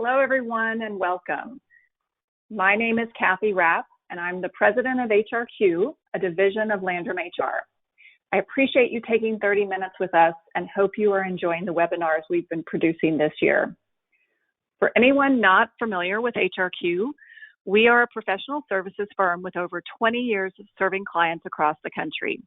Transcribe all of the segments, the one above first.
Hello, everyone, and welcome. My name is Kathy Rapp, and I'm the president of HRQ, a division of Landrum HR. I appreciate you taking 30 minutes with us and hope you are enjoying the webinars we've been producing this year. For anyone not familiar with HRQ, we are a professional services firm with over 20 years of serving clients across the country.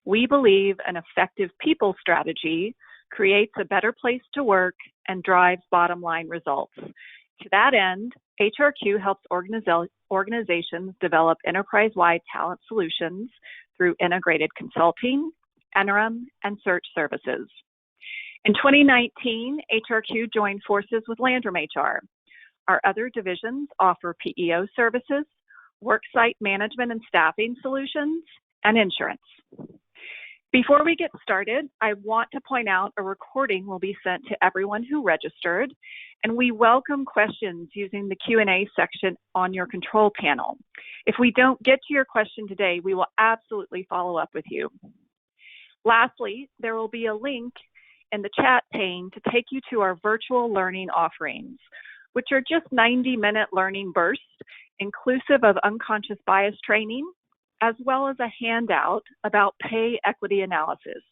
We believe an effective people strategy creates a better place to work and drives bottom line results. To that end, HRQ helps organizations develop enterprise-wide talent solutions through integrated consulting, interim, and search services. In 2019, HRQ joined forces with Landrum HR. Our other divisions offer PEO services, worksite management and staffing solutions, and insurance. Before we get started, I want to point out a recording will be sent to everyone who registered, and we welcome questions using the Q&A section on your control panel. If we don't get to your question today, we will absolutely follow up with you. Lastly, there will be a link in the chat pane to take you to our virtual learning offerings, which are just 90-minute learning bursts, inclusive of unconscious bias training, as well as a handout about pay equity analysis.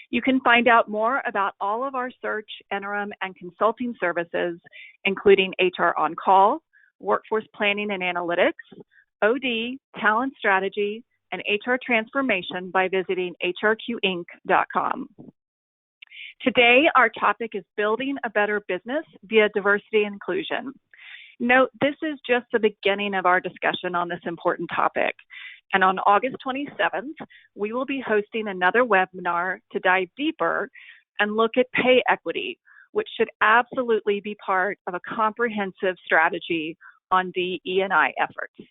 You can find out more about all of our search, interim, and consulting services, including HR on call, workforce planning and analytics, OD, talent strategy, and HR transformation by visiting hrqinc.com. Today, our topic is building a better business via diversity and inclusion. Note, this is just the beginning of our discussion on this important topic. And on August 27th, we will be hosting another webinar to dive deeper and look at pay equity, which should absolutely be part of a comprehensive strategy on DE&I efforts.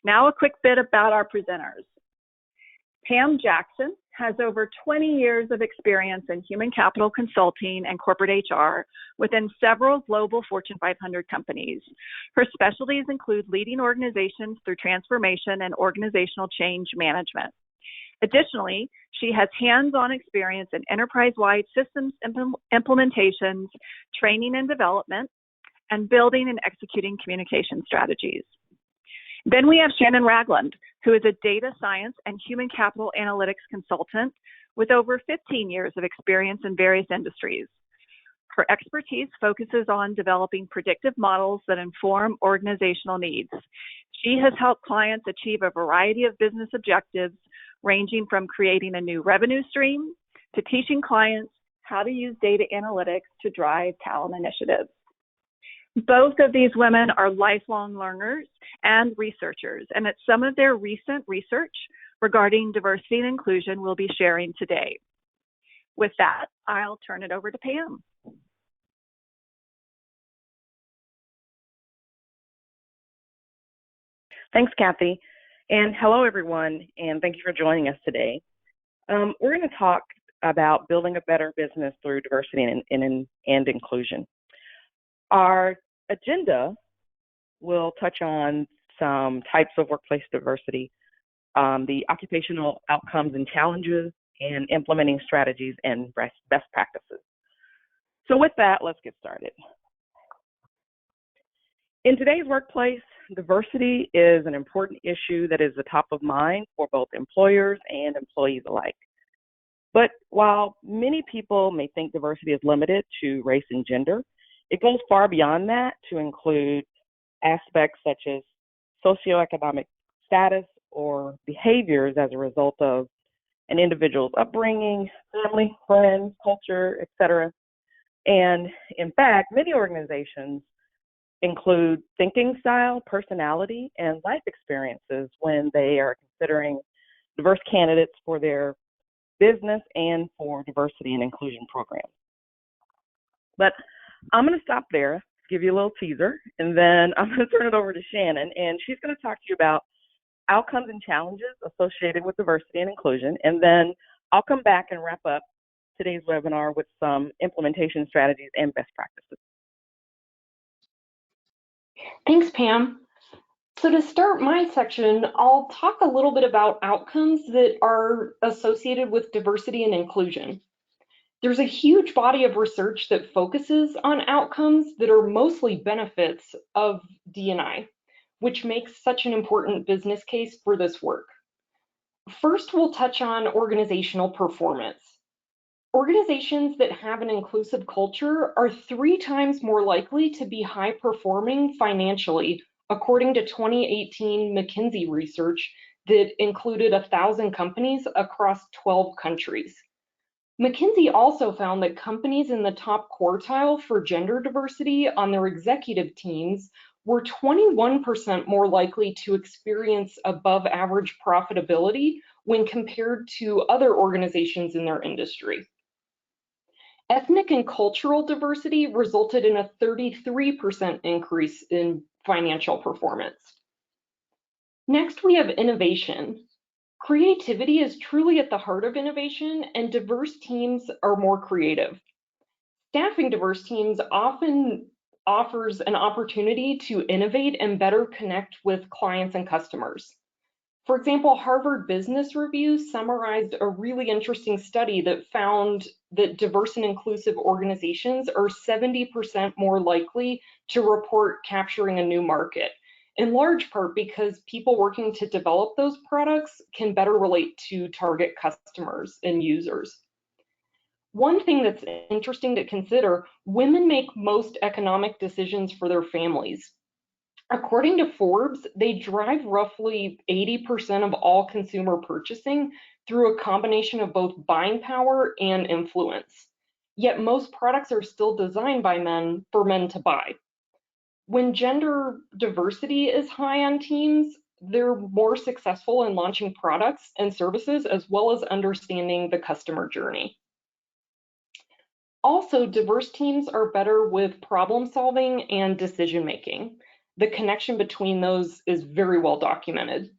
Now a quick bit about our presenters. Pam Jackson has over 20 years of experience in human capital consulting and corporate HR within several global Fortune 500 companies. Her specialties include leading organizations through transformation and organizational change management. Additionally, she has hands-on experience in enterprise-wide systems implementations, training and development, and building and executing communication strategies. Then we have Shannon Ragland, who is a data science and human capital analytics consultant with over 15 years of experience in various industries. Her expertise focuses on developing predictive models that inform organizational needs. She has helped clients achieve a variety of business objectives, ranging from creating a new revenue stream to teaching clients how to use data analytics to drive talent initiatives. Both of these women are lifelong learners and researchers, and it's some of their recent research regarding diversity and inclusion we'll be sharing today. With that, I'll turn it over to Pam. Thanks, Kathy, and hello, everyone, and thank you for joining us today. We're going to talk about building a better business through diversity and inclusion. Our agenda will touch on some types of workplace diversity, the occupational outcomes and challenges, and implementing strategies and best practices. So with that, let's get started. In today's workplace, diversity is an important issue that is the top of mind for both employers and employees alike. But while many people may think diversity is limited to race and gender, it goes far beyond that to include aspects such as socioeconomic status or behaviors as a result of an individual's upbringing, family, friends, culture, etc. And in fact, many organizations include thinking style, personality, and life experiences when they are considering diverse candidates for their business and for diversity and inclusion programs. But I'm going to stop there, give you a little teaser, and then I'm going to turn it over to Shannon, and she's going to talk to you about outcomes and challenges associated with diversity and inclusion, and then I'll come back and wrap up today's webinar with some implementation strategies and best practices. Thanks, Pam. So to start my section, I'll talk a little bit about outcomes that are associated with diversity and inclusion. There's a huge body of research that focuses on outcomes that are mostly benefits of D&I, which makes such an important business case for this work. First, we'll touch on organizational performance. Organizations that have an inclusive culture are 3 times more likely to be high performing financially, according to 2018 McKinsey research that included 1,000 companies across 12 countries. McKinsey also found that companies in the top quartile for gender diversity on their executive teams were 21% more likely to experience above average profitability when compared to other organizations in their industry. Ethnic and cultural diversity resulted in a 33% increase in financial performance. Next, we have innovation. Creativity is truly at the heart of innovation, and diverse teams are more creative. Staffing diverse teams often offers an opportunity to innovate and better connect with clients and customers. For example, Harvard Business Review summarized a really interesting study that found that diverse and inclusive organizations are 70% more likely to report capturing a new market, in large part because people working to develop those products can better relate to target customers and users. One thing that's interesting to consider, women make most economic decisions for their families. According to Forbes, they drive roughly 80% of all consumer purchasing through a combination of both buying power and influence. Yet most products are still designed by men for men to buy. When gender diversity is high on teams, they're more successful in launching products and services as well as understanding the customer journey. Also, diverse teams are better with problem solving and decision making. The connection between those is very well documented.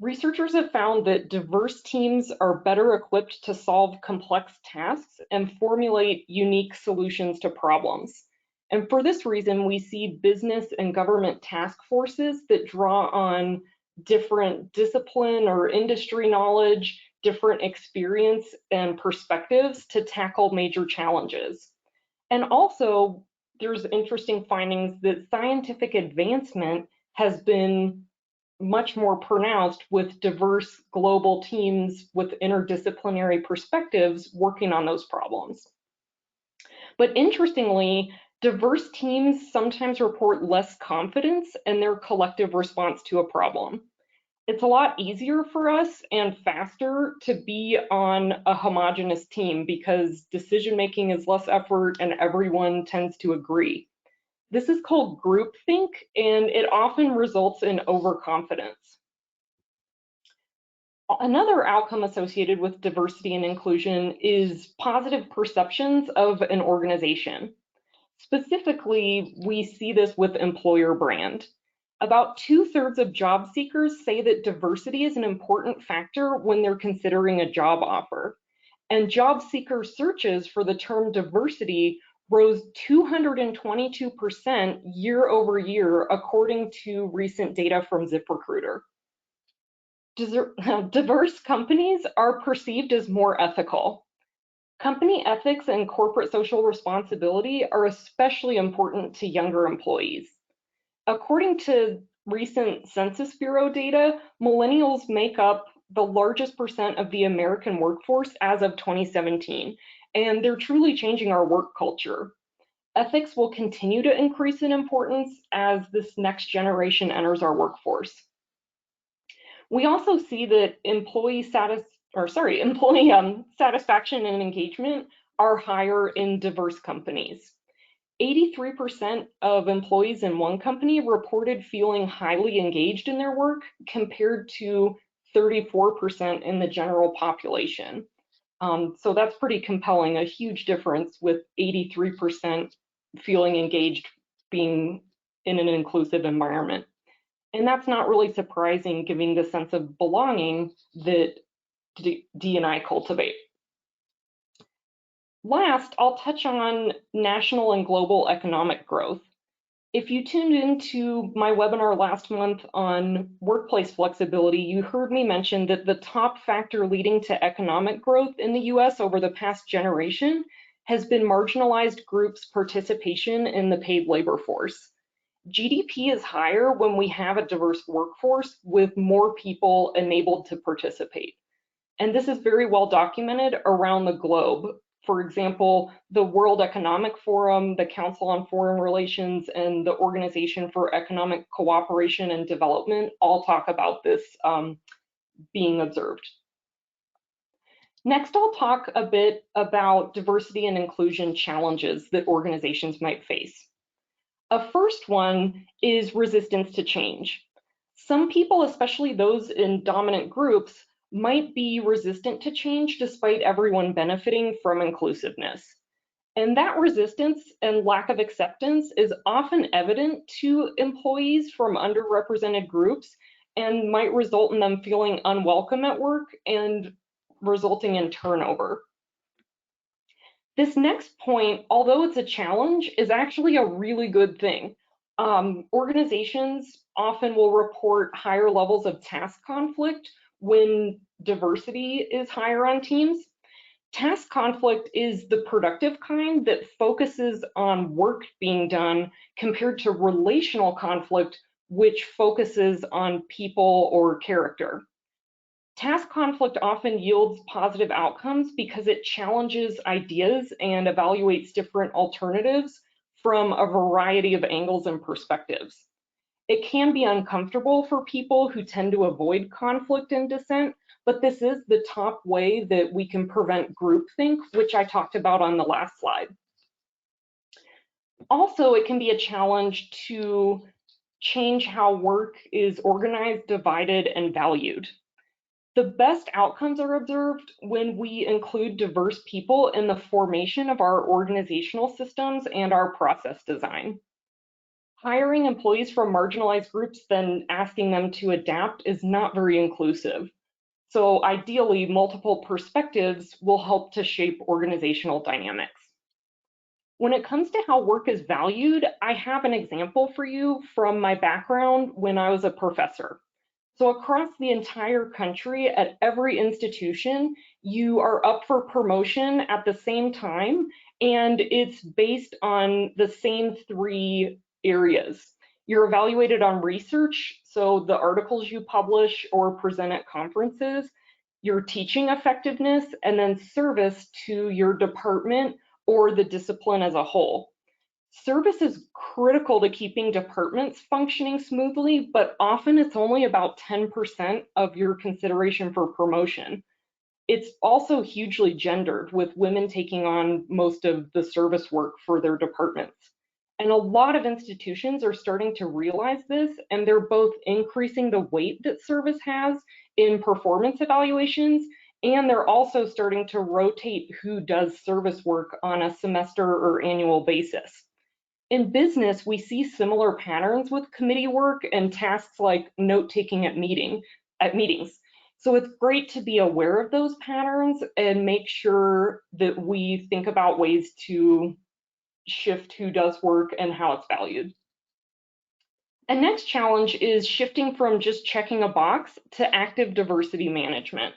Researchers have found that diverse teams are better equipped to solve complex tasks and formulate unique solutions to problems. And for this reason, we see business and government task forces that draw on different discipline or industry knowledge, different experience and perspectives to tackle major challenges. And also, there's interesting findings that scientific advancement has been much more pronounced with diverse global teams with interdisciplinary perspectives working on those problems. But interestingly, diverse teams sometimes report less confidence in their collective response to a problem. It's a lot easier for us and faster to be on a homogeneous team because decision making is less effort and everyone tends to agree. This is called groupthink, and it often results in overconfidence. Another outcome associated with diversity and inclusion is positive perceptions of an organization. Specifically, we see this with employer brand. About 2/3 of job seekers say that diversity is an important factor when they're considering a job offer. And job seeker searches for the term diversity rose 222% year over year, according to recent data from ZipRecruiter. Diverse companies are perceived as more ethical. Company ethics and corporate social responsibility are especially important to younger employees. According to recent Census Bureau data, millennials make up the largest percent of the American workforce as of 2017, and they're truly changing our work culture. Ethics will continue to increase in importance as this next generation enters our workforce. We also see that employee satisfaction and engagement are higher in diverse companies. 83% of employees in one company reported feeling highly engaged in their work compared to 34% in the general population. So that's pretty compelling, a huge difference with 83% feeling engaged being in an inclusive environment. And that's not really surprising given the sense of belonging that D&I cultivate. Last, I'll touch on national and global economic growth. If you tuned into my webinar last month on workplace flexibility, you heard me mention that the top factor leading to economic growth in the US over the past generation has been marginalized groups' participation in the paid labor force. GDP is higher when we have a diverse workforce with more people enabled to participate. And this is very well documented around the globe. For example, the World Economic Forum, the Council on Foreign Relations, and the Organization for Economic Cooperation and Development all talk about this being observed. Next, I'll talk a bit about diversity and inclusion challenges that organizations might face. A first one is resistance to change. Some people, especially those in dominant groups, might be resistant to change despite everyone benefiting from inclusiveness. And that resistance and lack of acceptance is often evident to employees from underrepresented groups and might result in them feeling unwelcome at work and resulting in turnover. This next point, although it's a challenge, is actually a really good thing. Organizations often will report higher levels of task conflict when diversity is higher on teams. Task conflict is the productive kind that focuses on work being done compared to relational conflict, which focuses on people or character. Task conflict often yields positive outcomes because it challenges ideas and evaluates different alternatives from a variety of angles and perspectives. It can be uncomfortable for people who tend to avoid conflict and dissent, but this is the top way that we can prevent groupthink, which I talked about on the last slide. Also, it can be a challenge to change how work is organized, divided, and valued. The best outcomes are observed when we include diverse people in the formation of our organizational systems and our process design. Hiring employees from marginalized groups, then asking them to adapt, is not very inclusive. So ideally, multiple perspectives will help to shape organizational dynamics. When it comes to how work is valued, I have an example for you from my background when I was a professor. So across the entire country, at every institution, you are up for promotion at the same time, and it's based on the same three areas. You're evaluated on research, so the articles you publish or present at conferences, your teaching effectiveness, and then service to your department or the discipline as a whole. Service is critical to keeping departments functioning smoothly, but often it's only about 10% of your consideration for promotion. It's also hugely gendered, with women taking on most of the service work for their departments. And a lot of institutions are starting to realize this, and they're both increasing the weight that service has in performance evaluations, and they're also starting to rotate who does service work on a semester or annual basis. In business, we see similar patterns with committee work and tasks like note-taking at meetings. So it's great to be aware of those patterns and make sure that we think about ways to shift who does work and how it's valued. A next challenge is shifting from just checking a box to active diversity management.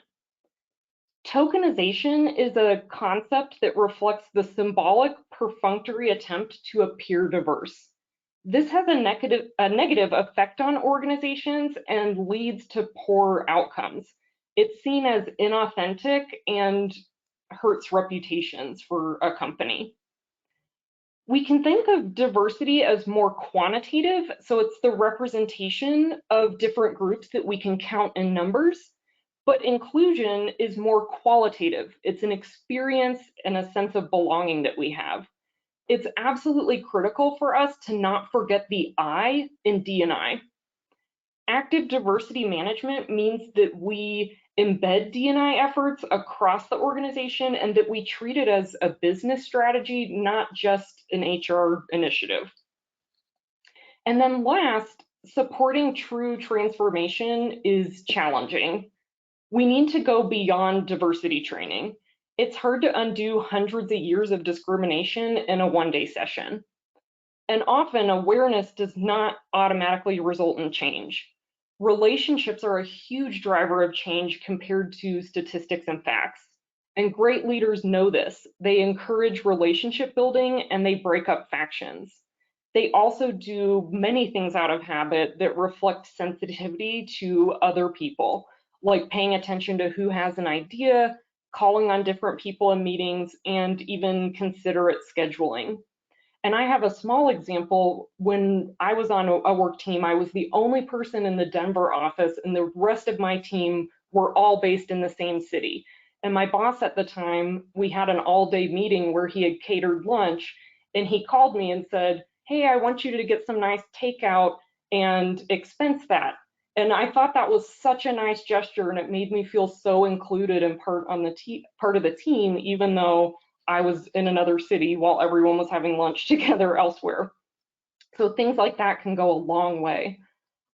Tokenization is a concept that reflects the symbolic, perfunctory attempt to appear diverse. This has a negative effect on organizations and leads to poor outcomes. It's seen as inauthentic and hurts reputations for a company. We can think of diversity as more quantitative, so it's the representation of different groups that we can count in numbers. But inclusion is more qualitative. It's an experience and a sense of belonging that we have. It's absolutely critical for us to not forget the I in D&I. Active diversity management means that we embed D&I efforts across the organization and that we treat it as a business strategy, not just an HR initiative. And then last, supporting true transformation is challenging. We need to go beyond diversity training. It's hard to undo hundreds of years of discrimination in a one-day session. And often awareness does not automatically result in change. Relationships are a huge driver of change compared to statistics and facts. And great leaders know this. They encourage relationship building and they break up factions. They also do many things out of habit that reflect sensitivity to other people, like paying attention to who has an idea, calling on different people in meetings, and even considerate scheduling. And I have a small example. When I was on a work team, I was the only person in the Denver office, and the rest of my team were all based in the same city. And my boss at the time, we had an all-day meeting where he had catered lunch, and he called me and said, "Hey, I want you to get some nice takeout and expense that." And I thought that was such a nice gesture, and it made me feel so included and part of the team, even though I was in another city while everyone was having lunch together elsewhere. So things like that can go a long way.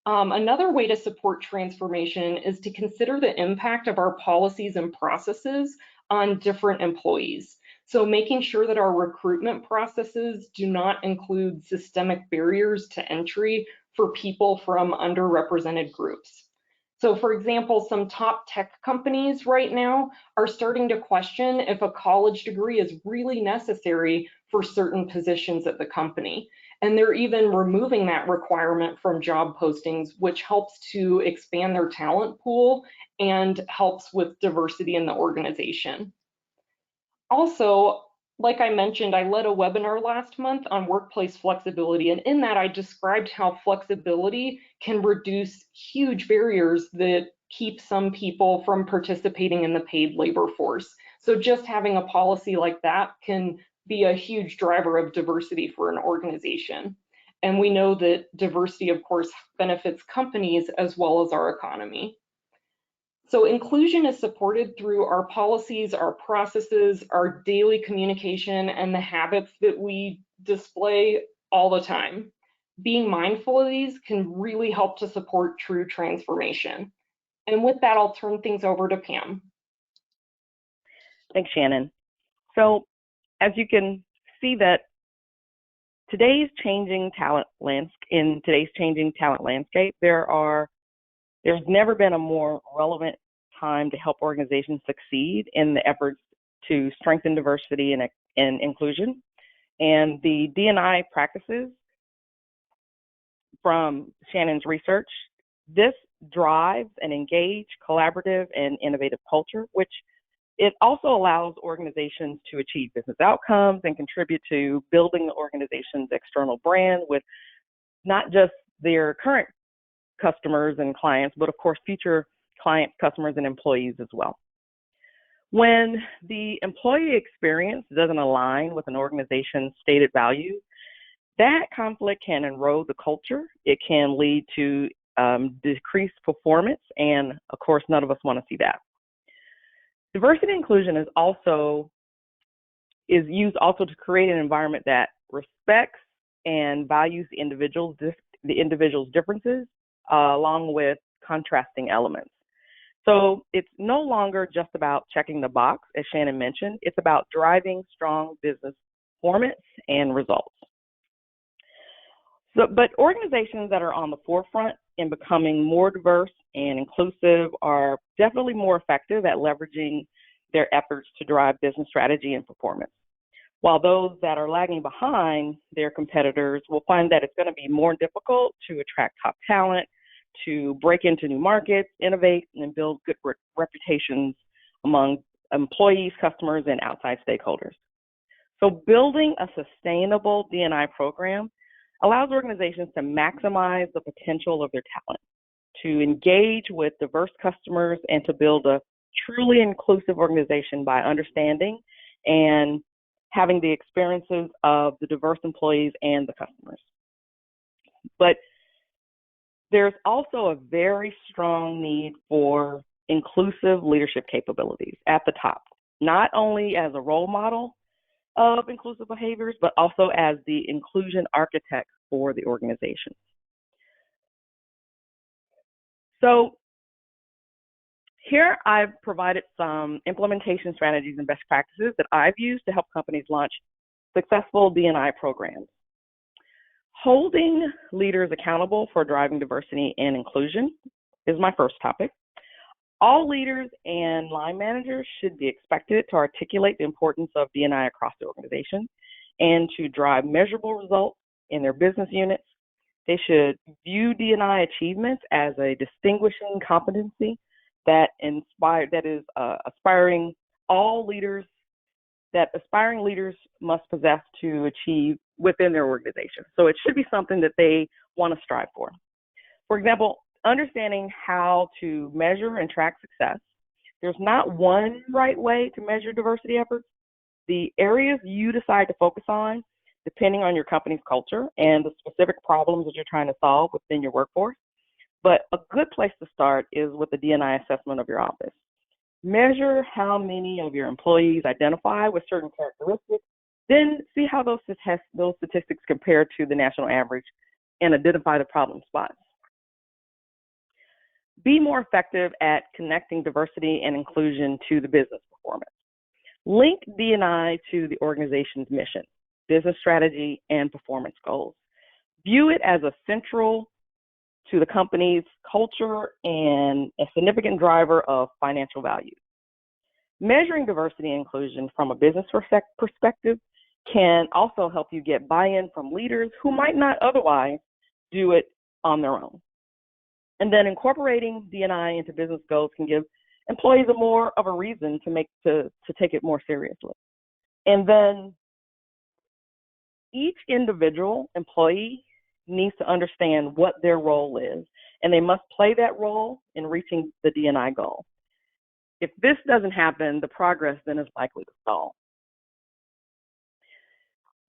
Another way to support transformation is to consider the impact of our policies and processes on different employees. So making sure that our recruitment processes do not include systemic barriers to entry for people from underrepresented groups. So for example, some top tech companies right now are starting to question if a college degree is really necessary for certain positions at the company. And they're even removing that requirement from job postings, which helps to expand their talent pool and helps with diversity in the organization. Also, like I mentioned, I led a webinar last month on workplace flexibility, and in that I described how flexibility can reduce huge barriers that keep some people from participating in the paid labor force. So just having a policy like that can be a huge driver of diversity for an organization. And we know that diversity, of course, benefits companies as well as our economy. So inclusion is supported through our policies, our processes, our daily communication, and the habits that we display all the time. Being mindful of these can really help to support true transformation. And with that, I'll turn things over to Pam. Thanks, Shannon. So as you can see that in today's changing talent landscape, there's never been a more relevant time to help organizations succeed in the efforts to strengthen diversity and inclusion. And the D&I practices from Shannon's research, this drives an engaged, collaborative, and innovative culture, which it also allows organizations to achieve business outcomes and contribute to building the organization's external brand with not just their current customers and clients, but of course future clients, customers, and employees as well. When the employee experience doesn't align with an organization's stated values, that conflict can erode the culture. It can lead to decreased performance, and of course none of us want to see that. Diversity and inclusion is used also to create an environment that respects and values the individual's differences, along with contrasting elements. So it's no longer just about checking the box, as Shannon mentioned. It's about driving strong business performance and results. But organizations that are on the forefront in becoming more diverse and inclusive are definitely more effective at leveraging their efforts to drive business strategy and performance. While those that are lagging behind their competitors will find that it's going to be more difficult to attract top talent, to break into new markets, innovate, and build good reputations among employees, customers, and outside stakeholders. So building a sustainable D&I program allows organizations to maximize the potential of their talent, to engage with diverse customers, and to build a truly inclusive organization by understanding and having the experiences of the diverse employees and the customers. But there's also a very strong need for inclusive leadership capabilities at the top, not only as a role model of inclusive behaviors, but also as the inclusion architect for the organization. So here I've provided some implementation strategies and best practices that I've used to help companies launch successful D&I programs. Holding leaders accountable for driving diversity and inclusion is my first topic. All leaders and line managers should be expected to articulate the importance of D&I across the organization and to drive measurable results in their business units. They should view D&I achievements as a distinguishing competency that aspiring leaders must possess to achieve within their organization. So it should be something that they want to strive for. For example, understanding how to measure and track success. There's not one right way to measure diversity efforts. The areas you decide to focus on, depending on your company's culture and the specific problems that you're trying to solve within your workforce. But a good place to start is with the D&I assessment of your office. Measure how many of your employees identify with certain characteristics, then see how those statistics compare to the national average and identify the problem spots. Be more effective at connecting diversity and inclusion to the business performance. Link D&I to the organization's mission, business strategy, and performance goals. View it as central to the company's culture and a significant driver of financial value. Measuring diversity and inclusion from a business perspective can also help you get buy-in from leaders who might not otherwise do it on their own. And then incorporating D&I into business goals can give employees more of a reason to take it more seriously. And then each individual employee needs to understand what their role is, and they must play that role in reaching the D&I goal. If this doesn't happen, the progress then is likely to stall.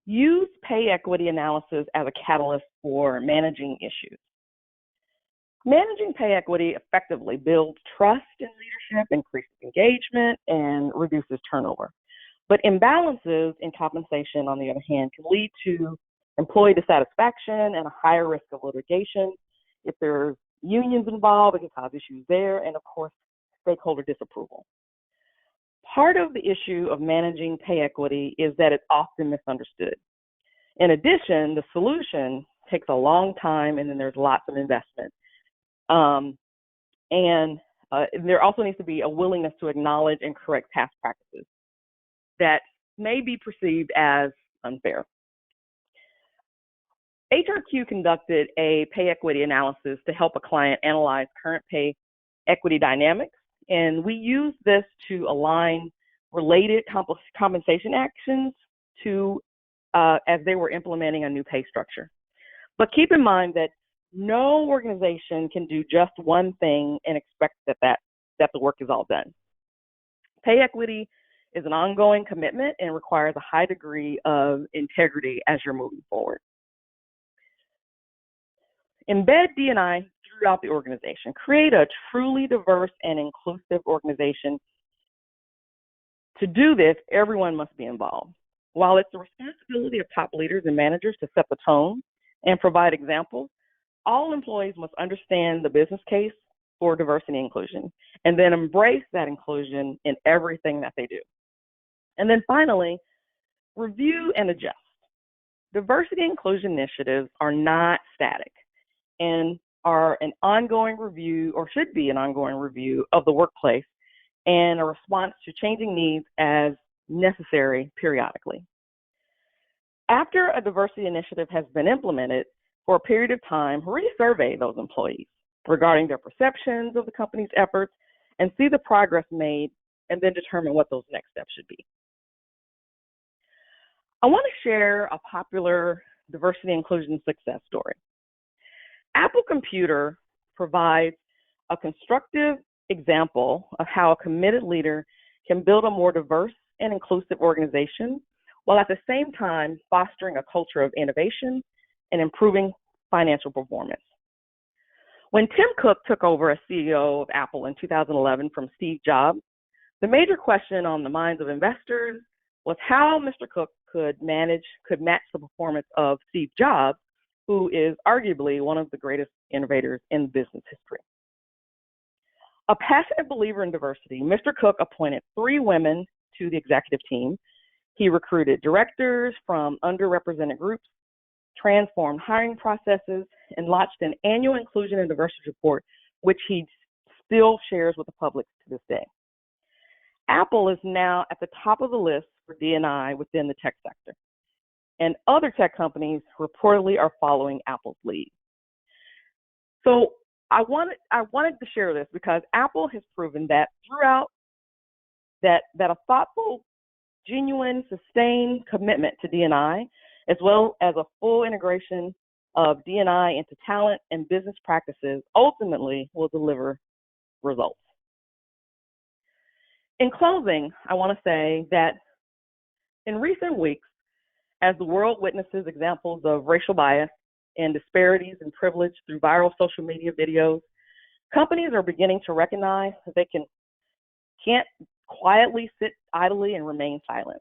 Use pay equity analysis as a catalyst for managing issues. Managing pay equity effectively builds trust in leadership, increases engagement, and reduces turnover. But imbalances in compensation, on the other hand, can lead to employee dissatisfaction and a higher risk of litigation. If there's unions involved, it can cause issues there, and of course, stakeholder disapproval. Part of the issue of managing pay equity is that it's often misunderstood. In addition, the solution takes a long time, and then there's lots of investment. There also needs to be a willingness to acknowledge and correct past practices that may be perceived as unfair. HRQ conducted a pay equity analysis to help a client analyze current pay equity dynamics, and we used this to align related compensation actions to as they were implementing a new pay structure. But keep in mind that no organization can do just one thing and expect that the work is all done. Pay equity is an ongoing commitment and requires a high degree of integrity as you're moving forward. Embed D&I throughout the organization. Create a truly diverse and inclusive organization. To do this, everyone must be involved. While it's the responsibility of top leaders and managers to set the tone and provide examples, all employees must understand the business case for diversity and inclusion, and then embrace that inclusion in everything that they do. And then finally, review and adjust. Diversity and inclusion initiatives are not static and are an ongoing review, or should be an ongoing review, of the workplace and a response to changing needs as necessary periodically. After a diversity initiative has been implemented, for a period of time, resurvey those employees regarding their perceptions of the company's efforts and see the progress made, and then determine what those next steps should be. I want to share a popular diversity inclusion success story. Apple Computer provides a constructive example of how a committed leader can build a more diverse and inclusive organization while at the same time fostering a culture of innovation and improving financial performance. When Tim Cook took over as CEO of Apple in 2011 from Steve Jobs, the major question on the minds of investors was how Mr. Cook could match the performance of Steve Jobs, who is arguably one of the greatest innovators in business history. A passionate believer in diversity, Mr. Cook appointed 3 women to the executive team. He recruited directors from underrepresented groups transformed hiring processes, and launched an annual inclusion and diversity report, which he still shares with the public to this day. Apple is now at the top of the list for D&I within the tech sector, and other tech companies reportedly are following Apple's lead. So I wanted to share this because Apple has proven that throughout that a thoughtful, genuine, sustained commitment to D&I, as well as a full integration of D&I into talent and business practices, ultimately will deliver results. In closing, I want to say that in recent weeks, as the world witnesses examples of racial bias and disparities in privilege through viral social media videos, companies are beginning to recognize that they can't quietly sit idly and remain silent.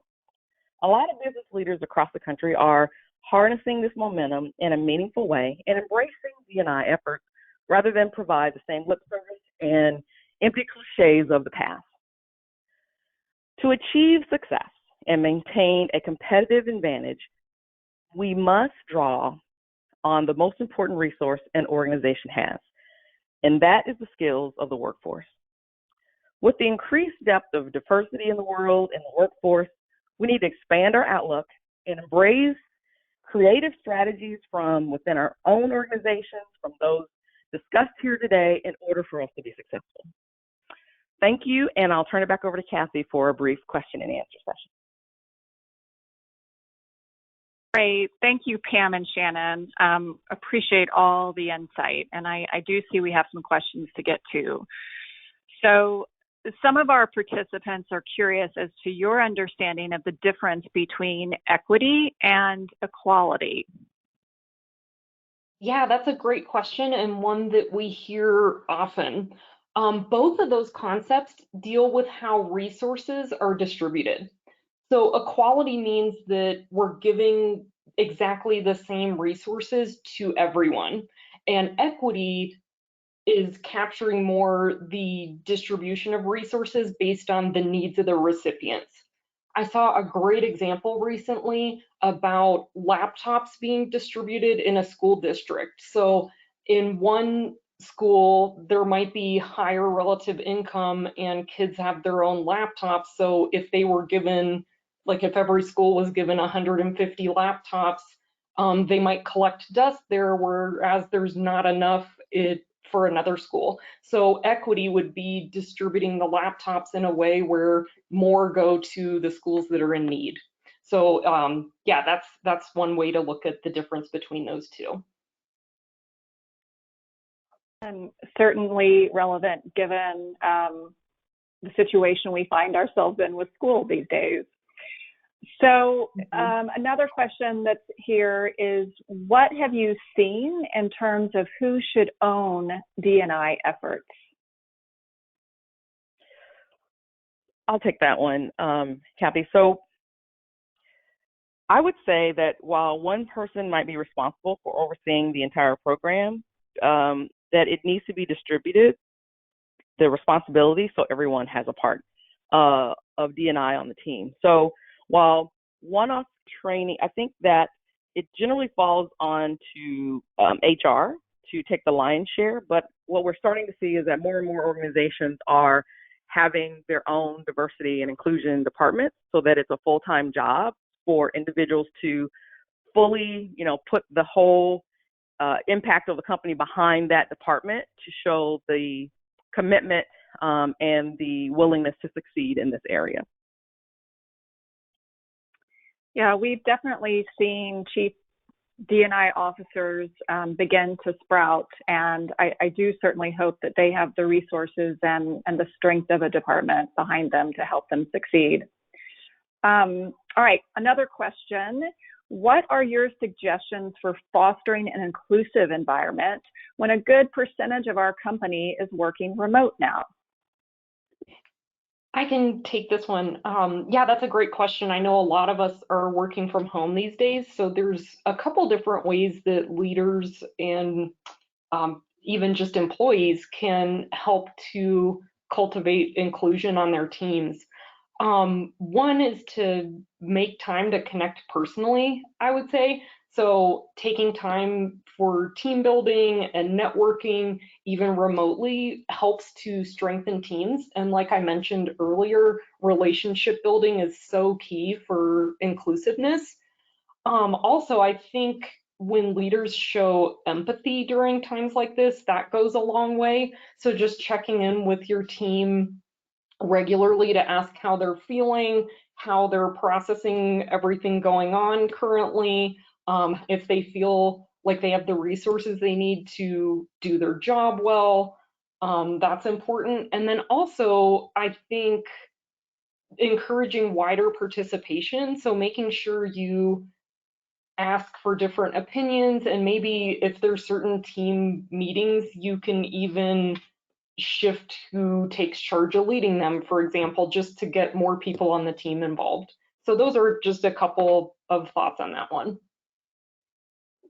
A lot of business leaders across the country are harnessing this momentum in a meaningful way and embracing D&I efforts rather than provide the same lip service and empty cliches of the past. To achieve success and maintain a competitive advantage, we must draw on the most important resource an organization has, and that is the skills of the workforce. With the increased depth of diversity in the world and the workforce, we need to expand our outlook and embrace creative strategies from within our own organizations, from those discussed here today, in order for us to be successful. Thank you, and I'll turn it back over to Kathy for a brief question and answer session. Great. Thank you, Pam and Shannon. Appreciate all the insight, and I do see we have some questions to get to. So some of our participants are curious as to your understanding of the difference between equity and equality. Yeah, that's a great question and one that we hear often. Both of those concepts deal with how resources are distributed. So equality means that we're giving exactly the same resources to everyone, and equity is capturing more the distribution of resources based on the needs of the recipients. I saw a great example recently about laptops being distributed in a school district. So in one school, there might be higher relative income and kids have their own laptops. So if they were given, like if every school was given 150 laptops, they might collect dust there, whereas there's not enough for another school. So equity would be distributing the laptops in a way where more go to the schools that are in need. So yeah, that's one way to look at the difference between those two. And certainly relevant given the situation we find ourselves in with school these days. So another question that's here is, what have you seen in terms of who should own D&I efforts? I'll take that one, Kathy. So I would say that while one person might be responsible for overseeing the entire program, that it needs to be distributed, the responsibility, so everyone has a part of D&I on the team. So while one-off training, I think that it generally falls on to HR to take the lion's share, but what we're starting to see is that more and more organizations are having their own diversity and inclusion departments, so that it's a full-time job for individuals to fully, put the whole impact of the company behind that department to show the commitment and the willingness to succeed in this area. Yeah, we've definitely seen chief D&I officers begin to sprout, and I do certainly hope that they have the resources and the strength of a department behind them to help them succeed. All right, another question. What are your suggestions for fostering an inclusive environment when a good percentage of our company is working remote now? I can take this one. Yeah, that's a great question. I know a lot of us are working from home these days, so there's a couple different ways that leaders and even just employees can help to cultivate inclusion on their teams. One is to make time to connect personally, I would say. So taking time for team building and networking, even remotely, helps to strengthen teams. And like I mentioned earlier, relationship building is so key for inclusiveness. Also, I think when leaders show empathy during times like this, that goes a long way. So just checking in with your team regularly to ask how they're feeling, how they're processing everything going on currently, if they feel like they have the resources they need to do their job well. That's important. And then also, I think encouraging wider participation. So making sure you ask for different opinions, and maybe if there's certain team meetings, you can even shift who takes charge of leading them, for example, just to get more people on the team involved. So those are just a couple of thoughts on that one.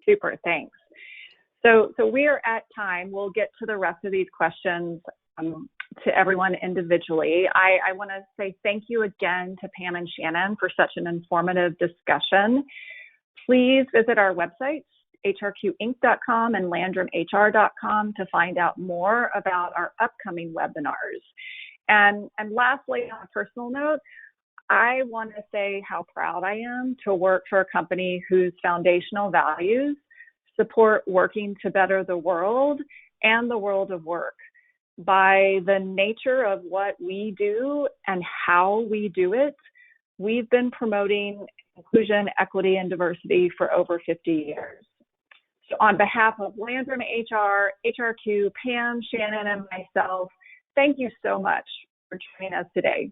Super, thanks. So we are at time. We'll get to the rest of these questions to everyone individually. I want to say thank you again to Pam and Shannon for such an informative discussion. Please visit our websites, hrqinc.com and landrumhr.com, to find out more about our upcoming webinars. And lastly, on a personal note, I want to say how proud I am to work for a company whose foundational values support working to better the world and the world of work. By the nature of what we do and how we do it, we've been promoting inclusion, equity, and diversity for over 50 years. So on behalf of Landrum HR, HRQ, Pam, Shannon, and myself, thank you so much for joining us today.